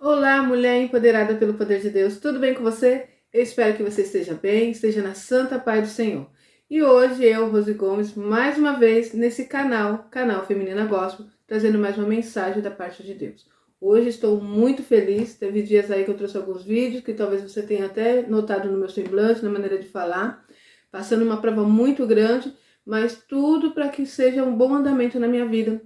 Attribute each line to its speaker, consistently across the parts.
Speaker 1: Olá, mulher empoderada pelo poder de Deus, tudo bem com você? Eu espero que você esteja bem, esteja na santa paz do Senhor. E hoje eu, Rose Gomes, mais uma vez nesse canal Feminina Gospel, trazendo mais uma mensagem da parte de Deus. Hoje estou muito feliz, teve dias aí que eu trouxe alguns vídeos, que talvez você tenha até notado no meu semblante, na maneira de falar, passando uma prova muito grande, mas tudo para que seja um bom andamento na minha vida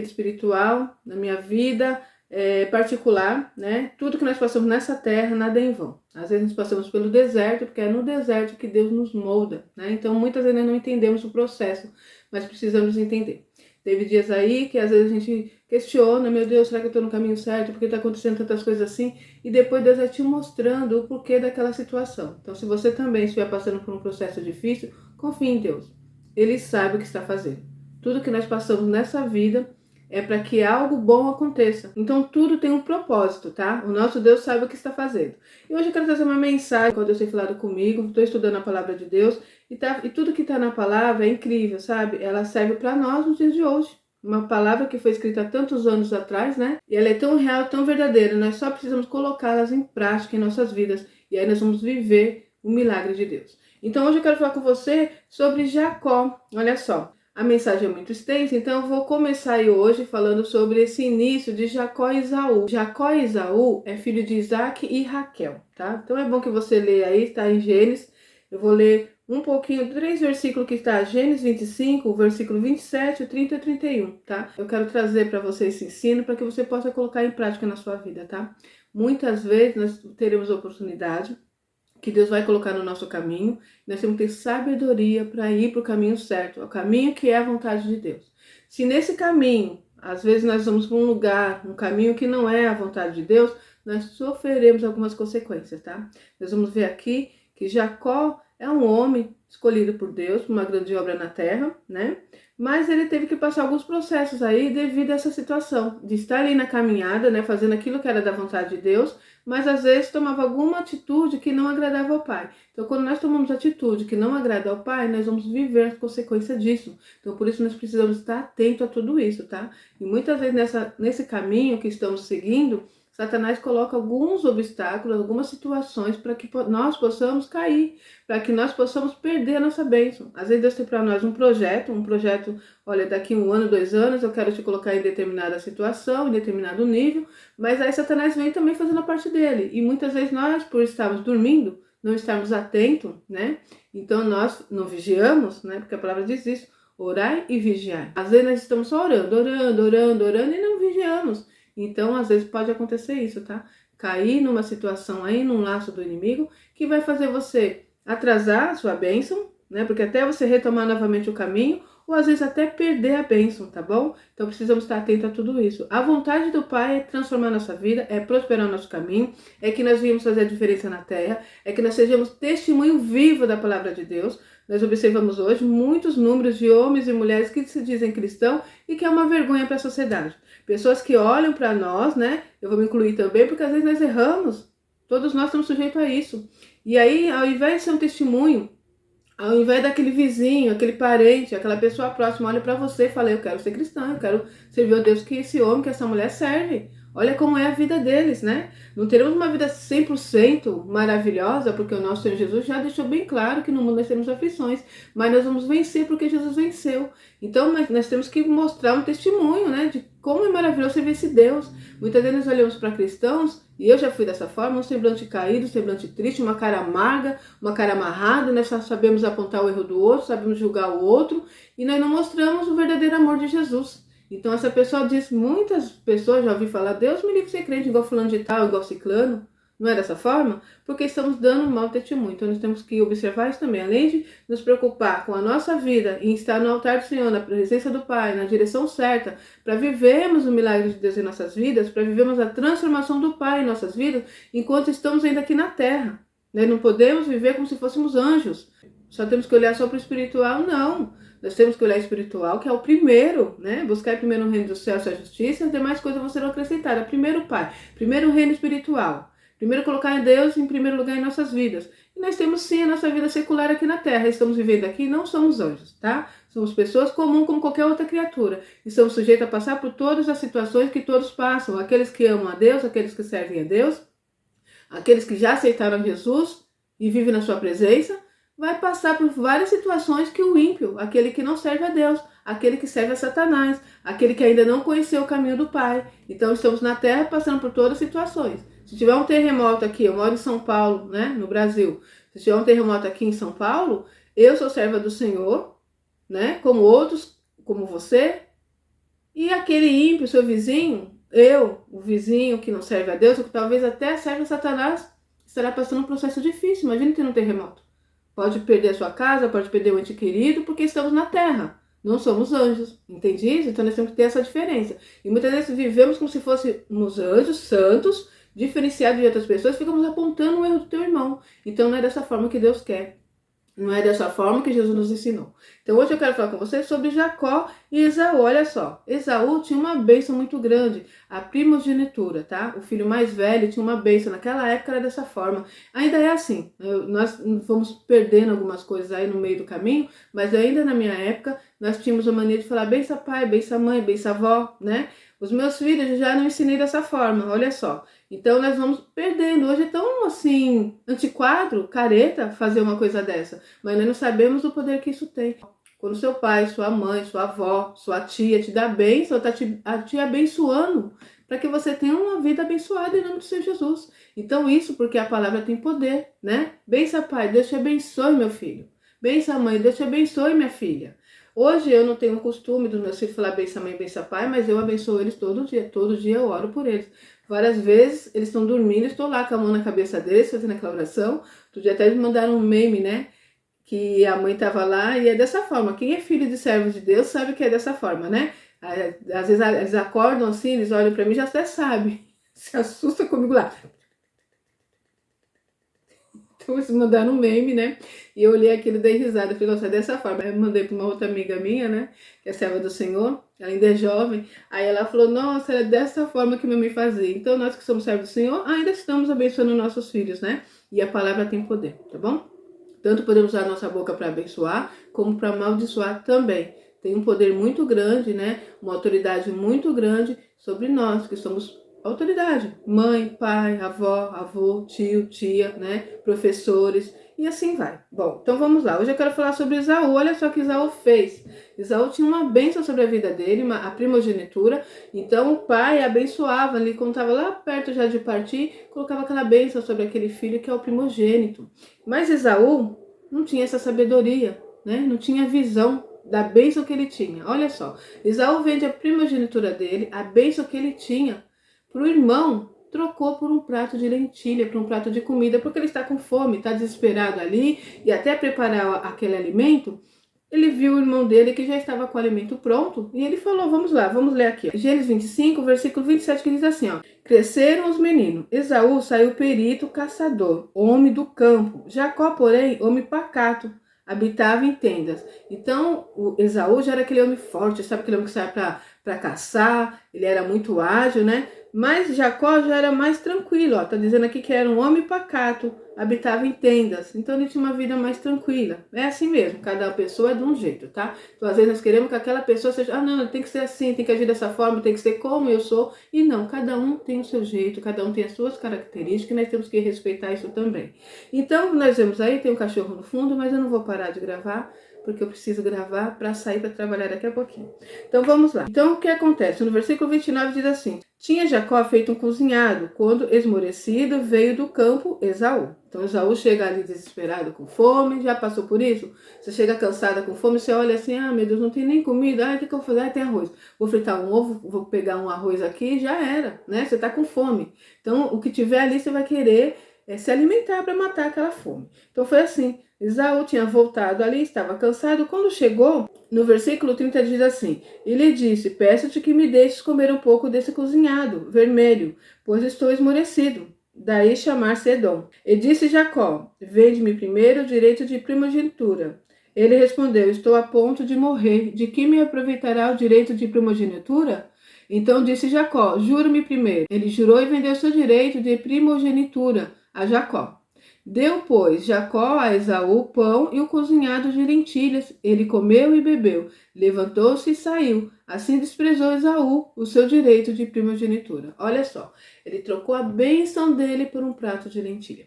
Speaker 1: espiritual, na minha vida particular, né? Tudo que nós passamos nessa terra, nada é em vão. Às vezes nós passamos pelo deserto, porque é no deserto que Deus nos molda, né? Então muitas vezes nós não entendemos o processo, mas precisamos entender. Teve dias aí que às vezes a gente questiona, meu Deus, será que eu estou no caminho certo? Por que está acontecendo tantas coisas assim? E depois Deus vai te mostrando o porquê daquela situação. Então se você também estiver passando por um processo difícil, confie em Deus. Ele sabe o que está fazendo. Tudo que nós passamos nessa vida é para que algo bom aconteça. Então tudo tem um propósito, tá? O nosso Deus sabe o que está fazendo. E hoje eu quero trazer uma mensagem, quando Deus tem falado comigo, estou estudando a palavra de Deus, e tudo que está na palavra é incrível, sabe? Ela serve para nós nos dias de hoje. Uma palavra que foi escrita há tantos anos atrás, né? E ela é tão real, tão verdadeira. Nós só precisamos colocá-las em prática em nossas vidas. E aí nós vamos viver o milagre de Deus. Então hoje eu quero falar com você sobre Jacó. Olha só. A mensagem é muito extensa, então eu vou começar aí hoje falando sobre esse início de Jacó e Esaú. Jacó e Esaú é filho de Isaac e Raquel, tá? Então é bom que você leia aí, está em Gênesis. Eu vou ler um pouquinho, 3 versículos que está Gênesis 25, o versículo 27, o 30 e 31, tá? Eu quero trazer para você esse ensino para que você possa colocar em prática na sua vida, tá? Muitas vezes nós teremos oportunidade que Deus vai colocar no nosso caminho, nós temos que ter sabedoria para ir para o caminho certo, o caminho que é a vontade de Deus. Se nesse caminho, às vezes nós vamos para um lugar, um caminho que não é a vontade de Deus, nós sofreremos algumas consequências, tá? Nós vamos ver aqui que Jacó é um homem escolhido por Deus para uma grande obra na terra, né? Mas ele teve que passar alguns processos aí devido a essa situação, de estar ali na caminhada, né, fazendo aquilo que era da vontade de Deus, mas às vezes tomava alguma atitude que não agradava ao Pai. Então, quando nós tomamos atitude que não agrada ao Pai, nós vamos viver as consequências disso. Então, por isso nós precisamos estar atentos a tudo isso, tá? E muitas vezes nesse caminho que estamos seguindo, Satanás coloca alguns obstáculos, algumas situações para que nós possamos cair, para que nós possamos perder a nossa bênção. Às vezes Deus tem para nós um projeto, olha, daqui 1 ano, 2 anos, eu quero te colocar em determinada situação, em determinado nível, mas aí Satanás vem também fazendo a parte dele. E muitas vezes nós, por estarmos dormindo, não estarmos atentos, né? Então nós não vigiamos, né? Porque a palavra diz isso, orai e vigiai. Às vezes nós estamos só orando e não vigiamos. Então, às vezes pode acontecer isso, tá? Cair numa situação aí, num laço do inimigo, que vai fazer você atrasar a sua bênção, né? Porque até você retomar novamente o caminho, ou às vezes até perder a bênção, tá bom? Então precisamos estar atentos a tudo isso. A vontade do Pai é transformar nossa vida, é prosperar o nosso caminho, é que nós viemos fazer a diferença na terra, é que nós sejamos testemunho vivo da palavra de Deus. Nós observamos hoje muitos números de homens e mulheres que se dizem cristãos e que é uma vergonha para a sociedade. Pessoas que olham para nós, né? Eu vou me incluir também, porque às vezes nós erramos. Todos nós estamos sujeitos a isso. E aí, ao invés de ser um testemunho, ao invés daquele vizinho, aquele parente, aquela pessoa próxima, olha para você e fala, eu quero ser cristã, eu quero servir ao Deus que esse homem, que essa mulher serve. Olha como é a vida deles, né? Não teremos uma vida 100% maravilhosa, porque o nosso Senhor Jesus já deixou bem claro que no mundo nós temos aflições, mas nós vamos vencer porque Jesus venceu. Então nós temos que mostrar um testemunho, né, de como é maravilhoso servir esse Deus. Muitas vezes nós olhamos para cristãos, e eu já fui dessa forma, um semblante caído, um semblante triste, uma cara amarga, uma cara amarrada, nós só sabemos apontar o erro do outro, sabemos julgar o outro, e nós não mostramos o verdadeiro amor de Jesus. Então essa pessoa diz, muitas pessoas já ouvi falar, Deus me livre de ser crente igual fulano de tal, igual ciclano. Não é dessa forma? Porque estamos dando um mau testemunho. Então nós temos que observar isso também. Além de nos preocupar com a nossa vida e estar no altar do Senhor, na presença do Pai, na direção certa, para vivermos o milagre de Deus em nossas vidas, para vivermos a transformação do Pai em nossas vidas, enquanto estamos ainda aqui na terra. Nós não podemos viver como se fôssemos anjos. Só temos que olhar só para o espiritual? Não. Nós temos que olhar espiritual, que é o primeiro, né? Buscar primeiro o reino do céu, sua justiça, as demais coisas vão ser acrescentadas. Primeiro o Pai, primeiro o reino espiritual. Primeiro colocar Deus em primeiro lugar em nossas vidas. E nós temos sim a nossa vida secular aqui na Terra. Estamos vivendo aqui, não somos anjos, tá? Somos pessoas comuns como qualquer outra criatura. E somos sujeitos a passar por todas as situações que todos passam. Aqueles que amam a Deus, aqueles que servem a Deus, aqueles que já aceitaram Jesus e vivem na sua presença, vai passar por várias situações que o ímpio, aquele que não serve a Deus, aquele que serve a Satanás, aquele que ainda não conheceu o caminho do Pai. Então estamos na Terra passando por todas as situações. Se tiver um terremoto aqui, eu moro em São Paulo, né, no Brasil. Se tiver um terremoto aqui em São Paulo, eu sou serva do Senhor, né, como outros, como você, e aquele ímpio, seu vizinho, o vizinho que não serve a Deus, ou que talvez até serve a Satanás, estará passando um processo difícil. Imagine ter um terremoto. Pode perder a sua casa, pode perder o ente querido, porque estamos na Terra. Não somos anjos, entende isso? Então nós temos que ter essa diferença. E muitas vezes vivemos como se fôssemos anjos santos, diferenciados de outras pessoas, ficamos apontando o erro do teu irmão. Então não é dessa forma que Deus quer. Não é dessa forma que Jesus nos ensinou. Então hoje eu quero falar com vocês sobre Jacó e Esaú. Olha só, Esaú tinha uma bênção muito grande, a primogenitura, tá? O filho mais velho tinha uma bênção. Naquela época era dessa forma. Ainda é assim. Nós fomos perdendo algumas coisas aí no meio do caminho, mas ainda na minha época nós tínhamos a mania de falar bença pai, bença mãe, bença avó, né? Os meus filhos eu já não ensinei dessa forma, olha só. Então nós vamos perdendo. Hoje é tão assim, antiquado, careta, fazer uma coisa dessa. Mas nós não sabemos o poder que isso tem. Quando seu pai, sua mãe, sua avó, sua tia te dá bênção, está te abençoando para que você tenha uma vida abençoada em nome do Senhor Jesus. Então isso porque a palavra tem poder, né? Bença pai, Deus te abençoe, meu filho. Bença mãe, Deus te abençoe, minha filha. Hoje eu não tenho o costume dos meus filhos falar bença mãe, bença pai, mas eu abençoo eles todo dia eu oro por eles. Várias vezes eles estão dormindo, estou lá com a mão na cabeça deles, fazendo aquela oração. Outro dia até me mandaram um meme, né? Que a mãe estava lá e é dessa forma. Quem é filho de servo de Deus sabe que é dessa forma, né? Às vezes eles acordam assim, eles olham para mim e já até sabem. Se assusta comigo lá. Então eles mandaram um meme, né? E eu olhei aquilo e dei risada. Eu falei, nossa, é dessa forma. Aí eu mandei para uma outra amiga minha, né? Que é serva do Senhor. Ela ainda é jovem. Aí ela falou, nossa, é dessa forma que minha mãe fazia. Então nós que somos servos do Senhor, ainda estamos abençoando nossos filhos, né? E a palavra tem poder, tá bom? Tanto podemos usar a nossa boca para abençoar, como para amaldiçoar também. Tem um poder muito grande, né? Uma autoridade muito grande sobre nós, que somos autoridade. Mãe, pai, avó, avô, tio, tia, né? Professores e assim vai. Bom, então vamos lá. Hoje eu quero falar sobre Esaú. Olha só o que Esaú fez. Esaú tinha uma bênção sobre a vida dele, a primogenitura. Então o pai abençoava ali, quando estava lá perto já de partir, colocava aquela bênção sobre aquele filho que é o primogênito. Mas Esaú não tinha essa sabedoria, né? Não tinha visão da bênção que ele tinha. Olha só, Esaú vende a primogenitura dele, a bênção que ele tinha, para o irmão, trocou por um prato de lentilha, por um prato de comida, porque ele está com fome, está desesperado ali, e até preparar aquele alimento, ele viu o irmão dele que já estava com o alimento pronto, e ele falou, vamos lá, vamos ler aqui. Gênesis 25, versículo 27, que diz assim, ó. Cresceram os meninos, Esaú saiu perito, caçador, homem do campo. Jacó, porém, homem pacato, habitava em tendas. Então, o Esaú já era aquele homem forte, sabe aquele homem que sai para caçar, ele era muito ágil, né? Mas Jacó já era mais tranquilo, ó. Tá dizendo aqui que era um homem pacato, habitava em tendas. Então ele tinha uma vida mais tranquila. É assim mesmo, cada pessoa é de um jeito, tá? Então às vezes nós queremos que aquela pessoa seja, não, tem que ser assim, tem que agir dessa forma, tem que ser como eu sou. E não, cada um tem o seu jeito, cada um tem as suas características e nós temos que respeitar isso também. Então nós vemos aí, tem um cachorro no fundo, mas eu não vou parar de gravar, porque eu preciso gravar para sair para trabalhar daqui a pouquinho. Então vamos lá. Então o que acontece? No versículo 29 diz assim: tinha Jacó feito um cozinhado, quando esmorecido veio do campo Esaú. Então Esaú chega ali desesperado, com fome, já passou por isso? Você chega cansada, com fome, você olha assim, meu Deus, não tem nem comida, o que eu vou fazer? Tem arroz. Vou fritar um ovo, vou pegar um arroz aqui, já era, né? Você tá com fome. Então o que tiver ali você vai querer se alimentar para matar aquela fome. Então foi assim. Esaú tinha voltado ali, estava cansado. Quando chegou, no versículo 30 diz assim: ele disse, peço-te que me deixes comer um pouco desse cozinhado vermelho, pois estou esmorecido. Daí chamar-se Edom. E disse Jacó, vende-me primeiro o direito de primogenitura. Ele respondeu, estou a ponto de morrer, de que me aproveitará o direito de primogenitura? Então disse Jacó, jura-me primeiro. Ele jurou e vendeu seu direito de primogenitura a Jacó. Deu, pois, Jacó a Esaú pão e o cozinhado de lentilhas. Ele comeu e bebeu. Levantou-se e saiu. Assim desprezou Esaú o seu direito de primogenitura. Olha só, ele trocou a bênção dele por um prato de lentilha.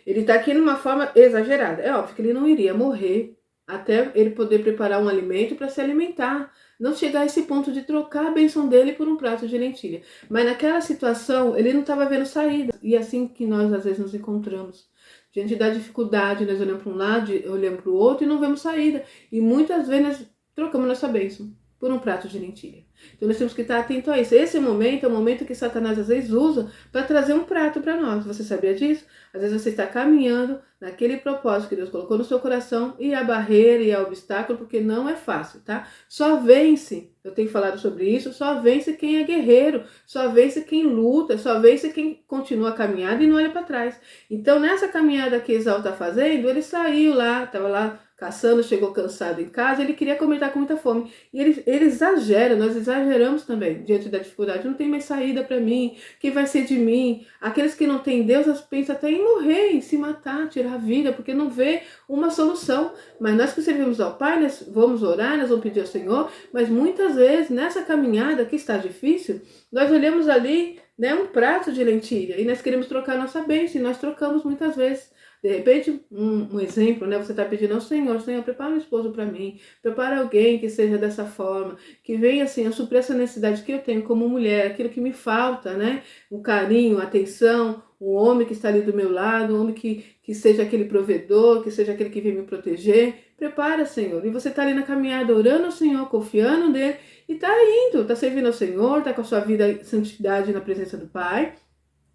Speaker 1: Ele está aqui numa forma exagerada. É óbvio que ele não iria morrer até ele poder preparar um alimento para se alimentar. Não chegar a esse ponto de trocar a bênção dele por um prato de lentilha. Mas naquela situação, ele não estava vendo saída. E é assim que nós às vezes nos encontramos. Diante da dificuldade, nós olhamos para um lado, olhamos para o outro e não vemos saída. E muitas vezes nós trocamos nossa bênção por um prato de lentilha. Então nós temos que estar atento a isso. Esse momento é o momento que Satanás às vezes usa para trazer um prato para nós. Você sabia disso? Às vezes você está caminhando naquele propósito que Deus colocou no seu coração e a barreira e o obstáculo, porque não é fácil, tá? Só vence, eu tenho falado sobre isso, só vence quem é guerreiro, só vence quem luta, só vence quem continua a caminhada e não olha para trás. Então nessa caminhada que Esaú está fazendo, ele saiu lá, estava lá caçando, chegou cansado em casa, ele queria comer, tá com muita fome. E ele exagera, nós exageramos também diante da dificuldade. Não tem mais saída para mim, quem vai ser de mim? Aqueles que não têm Deus, elas pensam até em morrer, em se matar, tirar a vida, porque não vê uma solução. Mas nós que servimos ao Pai, nós vamos orar, nós vamos pedir ao Senhor, mas muitas vezes nessa caminhada que está difícil, nós olhamos ali, né, um prato de lentilha e nós queremos trocar nossa bênção e nós trocamos muitas vezes. De repente, um exemplo, né? Você está pedindo ao Senhor, Senhor, prepara um esposo para mim, prepara alguém que seja dessa forma, que venha assim a suprir essa necessidade que eu tenho como mulher, aquilo que me falta, né? O carinho, a atenção, um homem que está ali do meu lado, um homem que seja aquele provedor, que seja aquele que vem me proteger. Prepara, Senhor. E você está ali na caminhada, orando ao Senhor, confiando nele, e está indo, está servindo ao Senhor, está com a sua vida em santidade na presença do Pai.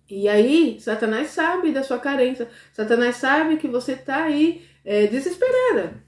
Speaker 1: E aí, Satanás sabe da sua carência. Satanás sabe que você está aí desesperada.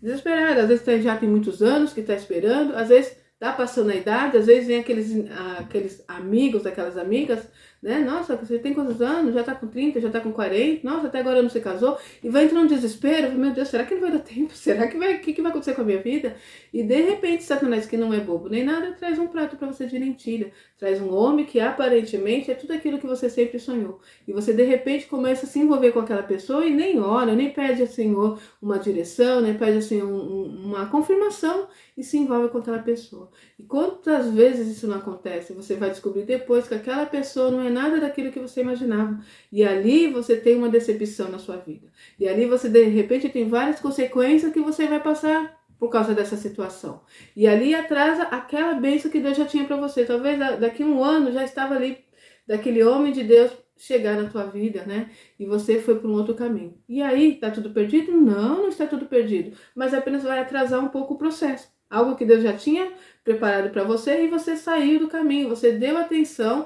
Speaker 1: Às vezes já tem muitos anos que está esperando, às vezes está passando a idade, às vezes vem aqueles amigos, aquelas amigas, né? Nossa, você tem quantos anos? Já está com 30, já está com 40, nossa, até agora não se casou. E vai entrando um desespero, meu Deus, será que não vai dar tempo? Será que vai, o que vai acontecer com a minha vida? E de repente, Satanás, que não é bobo nem nada, traz um prato para você de lentilha. Traz um homem que aparentemente é tudo aquilo que você sempre sonhou. E você de repente começa a se envolver com aquela pessoa e nem ora, nem pede ao Senhor uma direção, nem pede assim uma confirmação e se envolve com aquela pessoa. E quantas vezes isso não acontece? Você vai descobrir depois que aquela pessoa não é nada daquilo que você imaginava. E ali você tem uma decepção na sua vida. E ali você de repente tem várias consequências que você vai passar por causa dessa situação. E ali atrasa aquela bênção que Deus já tinha para você. Talvez daqui a um ano já estava ali, daquele homem de Deus chegar na tua vida, né? E você foi por um outro caminho. E aí, tá tudo perdido? Não, não está tudo perdido. Mas apenas vai atrasar um pouco o processo. Algo que Deus já tinha preparado para você e você saiu do caminho. Você deu atenção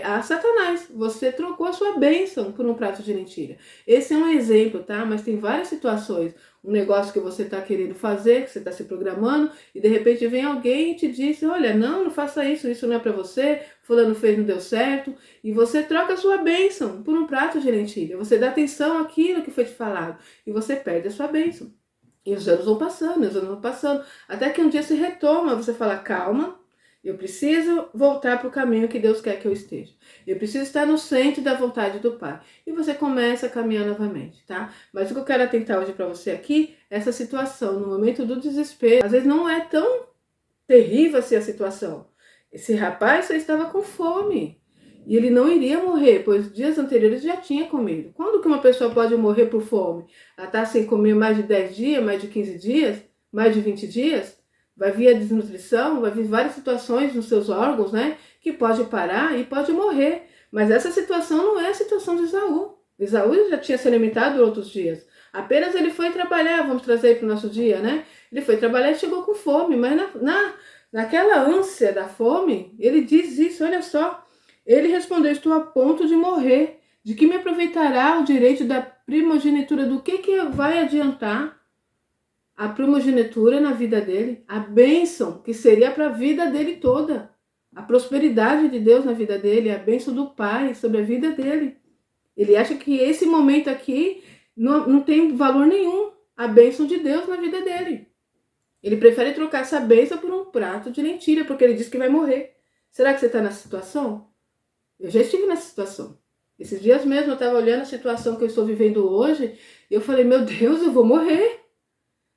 Speaker 1: a Satanás. Você trocou a sua bênção por um prato de lentilha. Esse é um exemplo, tá? Mas tem várias situações. Um negócio que você está querendo fazer, que você está se programando, e de repente vem alguém e te diz, olha, não faça isso, isso não é para você, fulano fez, não deu certo, e você troca a sua bênção por um prato de lentilha. Você dá atenção àquilo que foi te falado, e você perde a sua bênção. E os anos vão passando, até que um dia se retoma, você fala, calma, eu preciso voltar para o caminho que Deus quer que eu esteja. Eu preciso estar no centro da vontade do Pai. E você começa a caminhar novamente, tá? Mas o que eu quero atentar hoje para você aqui, essa situação, no momento do desespero, às vezes não é tão terrível assim a situação. Esse rapaz só estava com fome. E ele não iria morrer, pois dias anteriores já tinha comido. Quando que uma pessoa pode morrer por fome? Ela está sem comer mais de 10 dias, mais de 15 dias, mais de 20 dias? Vai vir a desnutrição, vai vir várias situações nos seus órgãos, né? Que pode parar e pode morrer. Mas essa situação não é a situação de Esaú. Esaú já tinha se alimentado outros dias. Apenas ele foi trabalhar, vamos trazer para o nosso dia, né? Ele foi trabalhar e chegou com fome. Mas naquela ânsia da fome, ele diz isso, olha só. Ele respondeu, estou a ponto de morrer. De que me aproveitará o direito da primogenitura? Do que vai adiantar a primogenitura na vida dele? A bênção que seria para a vida dele toda. A prosperidade de Deus na vida dele, a bênção do Pai sobre a vida dele. Ele acha que esse momento aqui não tem valor nenhum. A bênção de Deus na vida dele. Ele prefere trocar essa bênção por um prato de lentilha, porque ele diz que vai morrer. Será que você está nessa situação? Eu já estive nessa situação. Esses dias mesmo eu estava olhando a situação que eu estou vivendo hoje e eu falei, meu Deus, eu vou morrer.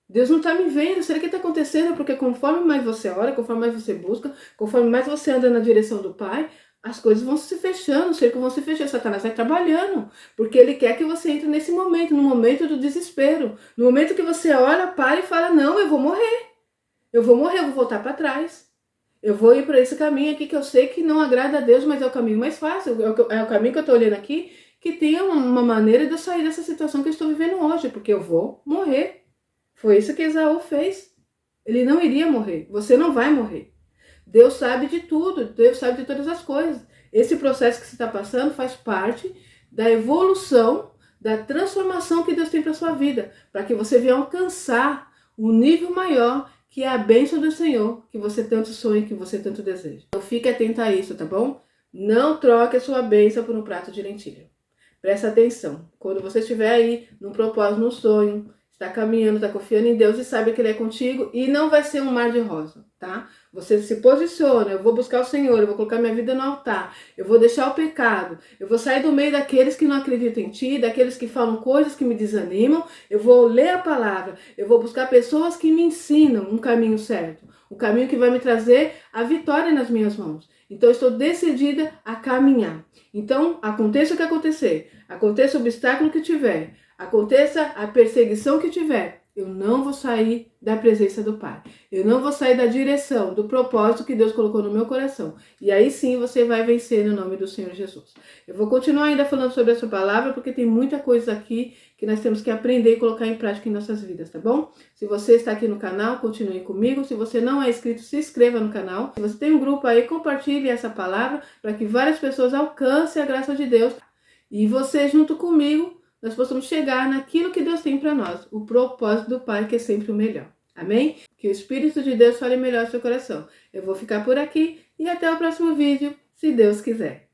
Speaker 1: Deus não está me vendo, será que está acontecendo? Porque conforme mais você ora, conforme mais você busca, conforme mais você anda na direção do Pai, as coisas vão se fechando, os cercos vão se fechando, Satanás vai trabalhando, porque ele quer que você entre nesse momento, no momento do desespero, no momento que você ora, para e fala, não, eu vou morrer, eu vou voltar para trás, eu vou ir para esse caminho aqui que eu sei que não agrada a Deus, mas é o caminho mais fácil, é o caminho que eu estou olhando aqui, que tem uma maneira de eu sair dessa situação que eu estou vivendo hoje, porque eu vou morrer. Foi isso que Esaú fez. Ele não iria morrer. Você não vai morrer. Deus sabe de tudo. Deus sabe de todas as coisas. Esse processo que você está passando faz parte da evolução, da transformação que Deus tem para sua vida, para que você venha alcançar um nível maior, que é a bênção do Senhor, que você tanto sonha, que você tanto deseja. Então fique atento a isso, tá bom? Não troque a sua bênção por um prato de lentilha. Presta atenção. Quando você estiver aí num propósito, num sonho, está caminhando, está confiando em Deus e sabe que Ele é contigo, e não vai ser um mar de rosa, tá? Você se posiciona, eu vou buscar o Senhor, eu vou colocar minha vida no altar, eu vou deixar o pecado, eu vou sair do meio daqueles que não acreditam em Ti, daqueles que falam coisas que me desanimam, eu vou ler a palavra, eu vou buscar pessoas que me ensinam um caminho certo, um caminho que vai me trazer a vitória nas minhas mãos. Então eu estou decidida a caminhar. Então, aconteça o que acontecer, aconteça o obstáculo que tiver, aconteça a perseguição que tiver, eu não vou sair da presença do Pai. Eu não vou sair da direção, do propósito que Deus colocou no meu coração. E aí sim você vai vencer no nome do Senhor Jesus. Eu vou continuar ainda falando sobre essa palavra, porque tem muita coisa aqui que nós temos que aprender e colocar em prática em nossas vidas, tá bom? Se você está aqui no canal, continue comigo. Se você não é inscrito, se inscreva no canal. Se você tem um grupo aí, compartilhe essa palavra para que várias pessoas alcancem a graça de Deus. E você junto comigo, nós possamos chegar naquilo que Deus tem para nós, o propósito do Pai, que é sempre o melhor. Amém? Que o Espírito de Deus fale melhor no seu coração. Eu vou ficar por aqui e até o próximo vídeo, se Deus quiser.